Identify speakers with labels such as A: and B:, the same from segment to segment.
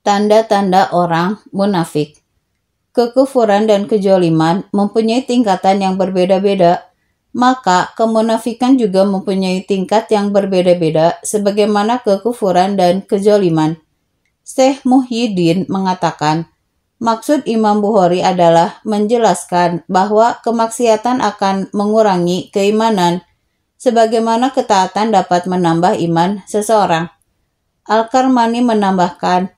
A: Tanda-tanda orang munafik. Kekufuran dan kejoliman mempunyai tingkatan yang berbeda-beda, maka kemunafikan juga mempunyai tingkat yang berbeda-beda sebagaimana kekufuran dan kejoliman. Syekh Muhyiddin mengatakan, maksud Imam Bukhari adalah menjelaskan bahwa kemaksiatan akan mengurangi keimanan, sebagaimana ketaatan dapat menambah iman seseorang. Al-Karmani menambahkan,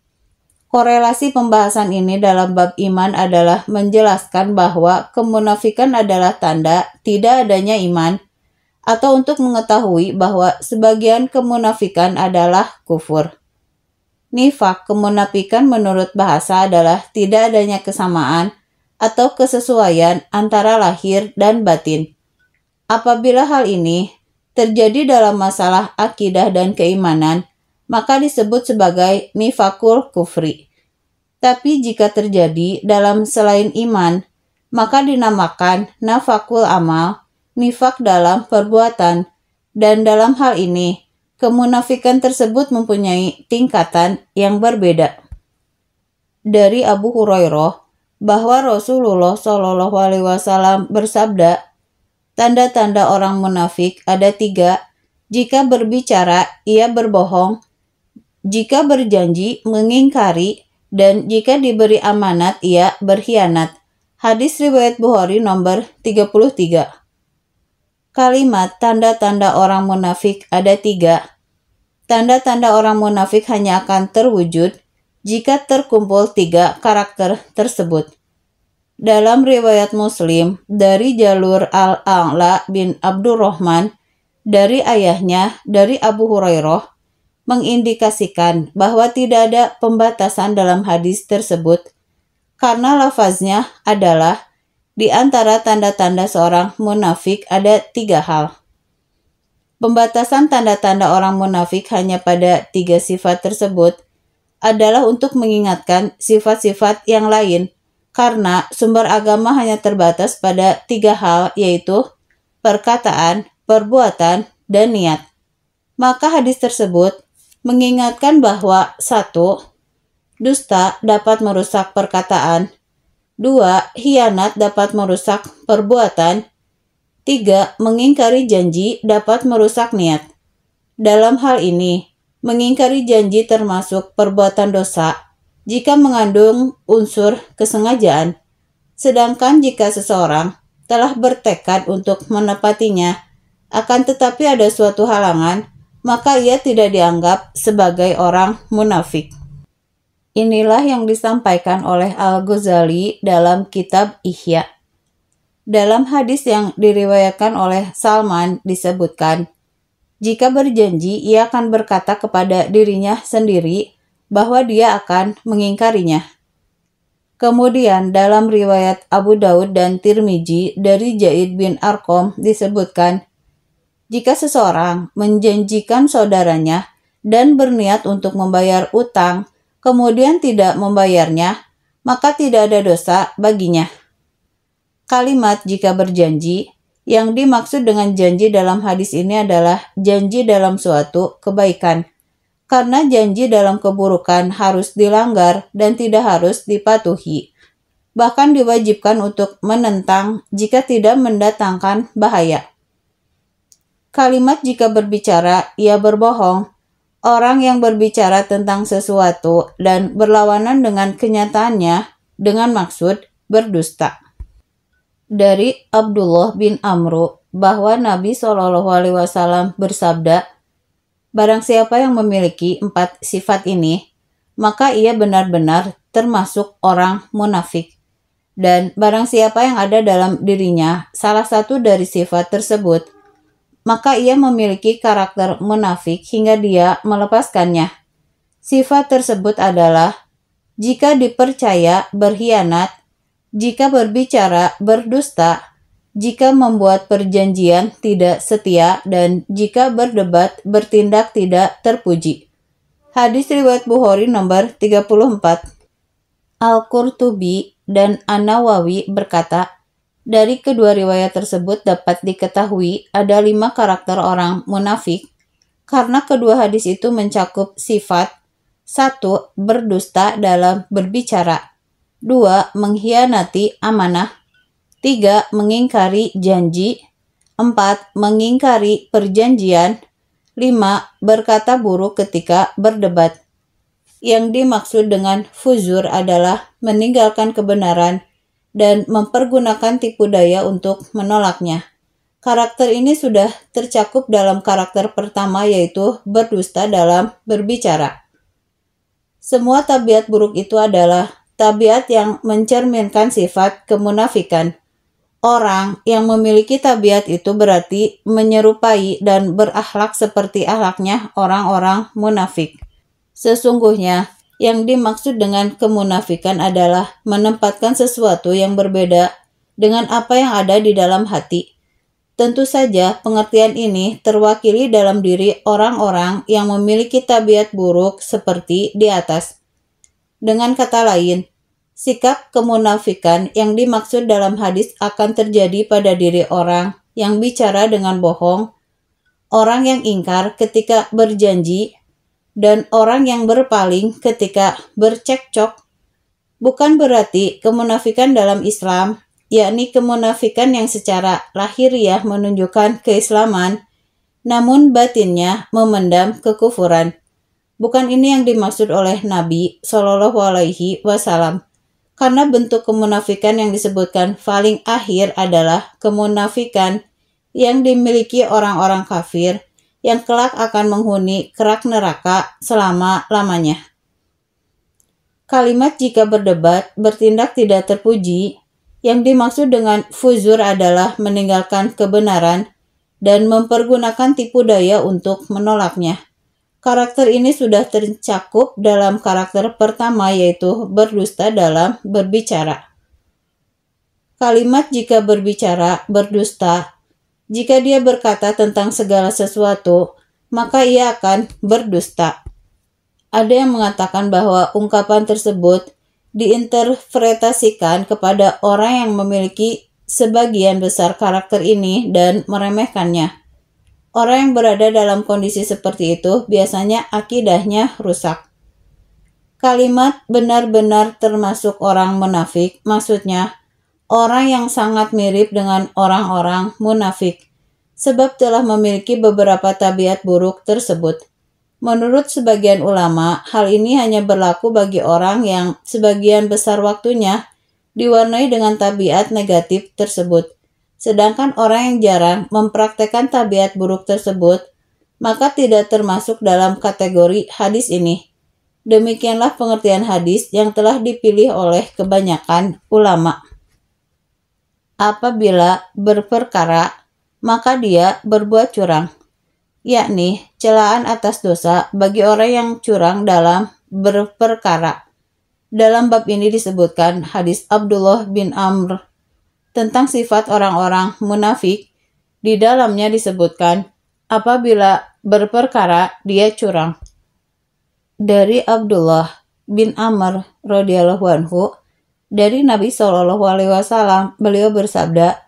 A: korelasi pembahasan ini dalam bab iman adalah menjelaskan bahwa kemunafikan adalah tanda tidak adanya iman, atau untuk mengetahui bahwa sebagian kemunafikan adalah kufur. Nifak kemunafikan menurut bahasa adalah tidak adanya kesamaan atau kesesuaian antara lahir dan batin. Apabila hal ini terjadi dalam masalah akidah dan keimanan, maka disebut sebagai nifakul kufri. Tapi jika terjadi dalam selain iman, maka dinamakan nafakul amal, nifak dalam perbuatan. Dan dalam hal ini, kemunafikan tersebut mempunyai tingkatan yang berbeda. Dari Abu Hurairah bahwa Rasulullah SAW bersabda, tanda-tanda orang munafik ada 3. Jika berbicara, ia berbohong. Jika berjanji, mengingkari. Dan jika diberi amanat, ia berkhianat. Hadis riwayat Bukhari nomor 33. Kalimat tanda-tanda orang munafik ada 3. Tanda-tanda orang munafik hanya akan terwujud jika terkumpul 3 karakter tersebut. Dalam riwayat Muslim dari jalur Al-A'la bin Abdurrahman dari ayahnya dari Abu Hurairah mengindikasikan bahwa tidak ada pembatasan dalam hadis tersebut karena lafaznya adalah di antara tanda-tanda seorang munafik ada 3 hal. Pembatasan tanda-tanda orang munafik hanya pada 3 sifat tersebut adalah untuk mengingatkan sifat-sifat yang lain karena sumber agama hanya terbatas pada 3 hal, yaitu perkataan, perbuatan, dan niat. Maka hadis tersebut mengingatkan bahwa 1. Dusta dapat merusak perkataan. 2. Khianat dapat merusak perbuatan. 3. Mengingkari janji dapat merusak niat. Dalam hal ini, mengingkari janji termasuk perbuatan dosa jika mengandung unsur kesengajaan. Sedangkan jika seseorang telah bertekad untuk menepatinya, akan tetapi ada suatu halangan, maka ia tidak dianggap sebagai orang munafik. Inilah yang disampaikan oleh Al-Ghazali dalam kitab Ihya. Dalam hadis yang diriwayatkan oleh Salman disebutkan, jika berjanji ia akan berkata kepada dirinya sendiri bahwa dia akan mengingkarinya. Kemudian dalam riwayat Abu Daud dan Tirmizi dari Zaid bin Arqam disebutkan, jika seseorang menjanjikan saudaranya dan berniat untuk membayar utang, kemudian tidak membayarnya, maka tidak ada dosa baginya. Kalimat jika berjanji, yang dimaksud dengan janji dalam hadis ini adalah janji dalam suatu kebaikan. Karena janji dalam keburukan harus dilanggar dan tidak harus dipatuhi. Bahkan diwajibkan untuk menentang jika tidak mendatangkan bahaya. Kalimat jika berbicara, ia berbohong. Orang yang berbicara tentang sesuatu dan berlawanan dengan kenyataannya dengan maksud berdusta. Dari Abdullah bin Amru bahwa Nabi SAW bersabda, barang siapa yang memiliki 4 sifat ini, maka ia benar-benar termasuk orang munafik. Dan barang siapa yang ada dalam dirinya salah satu dari sifat tersebut, maka ia memiliki karakter munafik hingga dia melepaskannya. Sifat tersebut adalah jika dipercaya berkhianat, jika berbicara berdusta, jika membuat perjanjian tidak setia, dan jika berdebat bertindak tidak terpuji. Hadis riwayat Bukhari nomor 34. Al-Qurtubi dan An-Nawawi berkata, dari kedua riwayat tersebut dapat diketahui ada 5 karakter orang munafik, karena kedua hadis itu mencakup sifat, 1. Berdusta dalam berbicara. 2. Mengkhianati amanah. 3. Mengingkari janji. 4. Mengingkari perjanjian. 5. Berkata buruk ketika berdebat. Yang dimaksud dengan fujur adalah meninggalkan kebenaran dan mempergunakan tipu daya untuk menolaknya. Karakter ini sudah tercakup dalam karakter pertama, yaitu berdusta dalam berbicara. Semua tabiat buruk itu adalah tabiat yang mencerminkan sifat kemunafikan. Orang yang memiliki tabiat itu berarti menyerupai dan berakhlak seperti akhlaknya orang-orang munafik. Sesungguhnya, yang dimaksud dengan kemunafikan adalah menempatkan sesuatu yang berbeda dengan apa yang ada di dalam hati. Tentu saja, pengertian ini terwakili dalam diri orang-orang yang memiliki tabiat buruk seperti di atas. Dengan kata lain, sikap kemunafikan yang dimaksud dalam hadis akan terjadi pada diri orang yang bicara dengan bohong, orang yang ingkar ketika berjanji, dan orang yang berpaling ketika bercekcok. Bukan berarti kemunafikan dalam Islam, yakni kemunafikan yang secara lahiriah menunjukkan keislaman, namun batinnya memendam kekufuran. Bukan ini yang dimaksud oleh Nabi Shallallahu Alaihi Wasallam. Karena bentuk kemunafikan yang disebutkan paling akhir adalah kemunafikan yang dimiliki orang-orang kafir yang kelak akan menghuni kerak neraka selama-lamanya. Kalimat jika berdebat, bertindak tidak terpuji, yang dimaksud dengan fujur adalah meninggalkan kebenaran dan mempergunakan tipu daya untuk menolaknya. Karakter ini sudah tercakup dalam karakter pertama, yaitu berdusta dalam berbicara. Kalimat jika berbicara, berdusta. Jika dia berkata tentang segala sesuatu, maka ia akan berdusta. Ada yang mengatakan bahwa ungkapan tersebut diinterpretasikan kepada orang yang memiliki sebagian besar karakter ini dan meremehkannya. Orang yang berada dalam kondisi seperti itu biasanya akidahnya rusak. Kalimat benar-benar termasuk orang munafik, maksudnya orang yang sangat mirip dengan orang-orang munafik, sebab telah memiliki beberapa tabiat buruk tersebut. Menurut sebagian ulama, hal ini hanya berlaku bagi orang yang sebagian besar waktunya diwarnai dengan tabiat negatif tersebut. Sedangkan orang yang jarang mempraktekkan tabiat buruk tersebut, maka tidak termasuk dalam kategori hadis ini. Demikianlah pengertian hadis yang telah dipilih oleh kebanyakan ulama. Apabila berperkara, maka dia berbuat curang, yakni celaan atas dosa bagi orang yang curang dalam berperkara. Dalam bab ini disebutkan hadis Abdullah bin Amr tentang sifat orang-orang munafik. Di dalamnya disebutkan apabila berperkara dia curang. Dari Abdullah bin Amr radhiyallahu anhu, dari Nabi Shallallahu Alaihi Wasallam, beliau bersabda,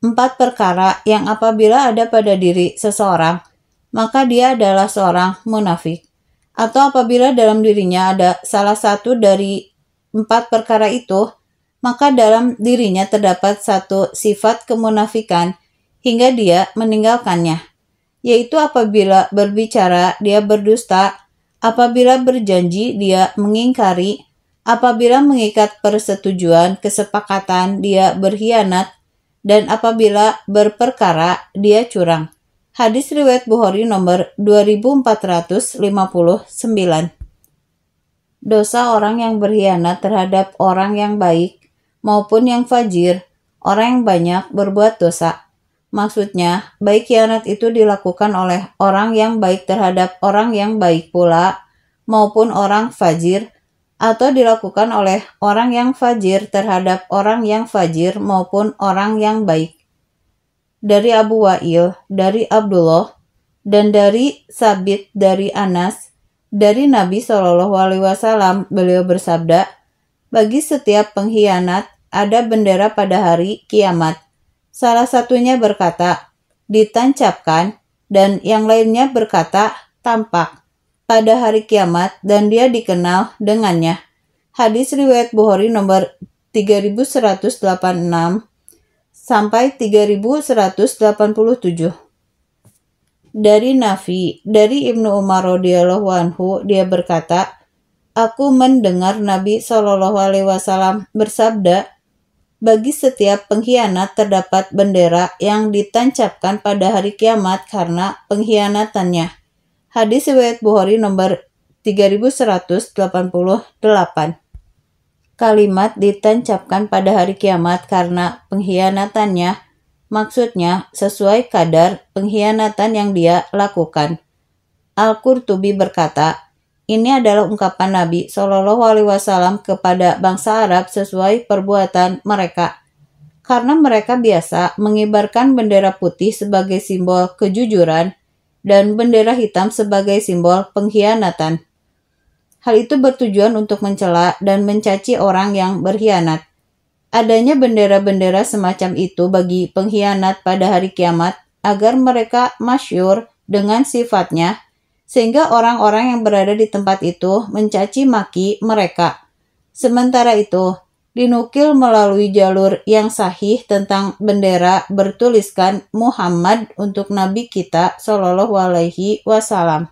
A: 4 perkara yang apabila ada pada diri seseorang, maka dia adalah seorang munafik. Atau apabila dalam dirinya ada salah satu dari 4 perkara itu, maka dalam dirinya terdapat satu sifat kemunafikan hingga dia meninggalkannya. Yaitu apabila berbicara dia berdusta, apabila berjanji dia mengingkari, apabila mengikat persetujuan kesepakatan dia berkhianat, dan apabila berperkara dia curang. Hadis riwayat Bukhari nomor 2459. Dosa orang yang berkhianat terhadap orang yang baik maupun yang fajir, orang yang banyak berbuat dosa. Maksudnya, baik khianat itu dilakukan oleh orang yang baik terhadap orang yang baik pula, maupun orang fajir, atau dilakukan oleh orang yang fajir terhadap orang yang fajir maupun orang yang baik. Dari Abu Wa'il, dari Abdullah, dan dari Sabit dari Anas, dari Nabi Shallallahu Alaihi Wasallam, beliau bersabda, bagi setiap pengkhianat ada bendera pada hari kiamat. Salah satunya berkata, ditancapkan, dan yang lainnya berkata, tampak. pada hari kiamat dan dia dikenal dengannya. Hadis riwayat Bukhari nomor 3186 sampai 3187. Dari Nafi, dari Ibnu Umar radhiyallahu anhu, dia berkata, aku mendengar Nabi SAW bersabda, bagi setiap pengkhianat terdapat bendera yang ditancapkan pada hari kiamat karena pengkhianatannya. Hadis riwayat Bukhari nomor 3188. Kalimat ditancapkan pada hari kiamat karena pengkhianatannya, maksudnya sesuai kadar pengkhianatan yang dia lakukan. Al-Qurtubi berkata, ini adalah ungkapan Nabi SAW kepada bangsa Arab sesuai perbuatan mereka. Karena mereka biasa mengibarkan bendera putih sebagai simbol kejujuran dan bendera hitam sebagai simbol pengkhianatan. Hal itu bertujuan untuk mencela dan mencaci orang yang berkhianat. Adanya bendera-bendera semacam itu bagi pengkhianat pada hari kiamat agar mereka masyhur dengan sifatnya, sehingga orang-orang yang berada di tempat itu mencaci maki mereka. Sementara itu, dinukil melalui jalur yang sahih tentang bendera bertuliskan Muhammad untuk Nabi kita SAW.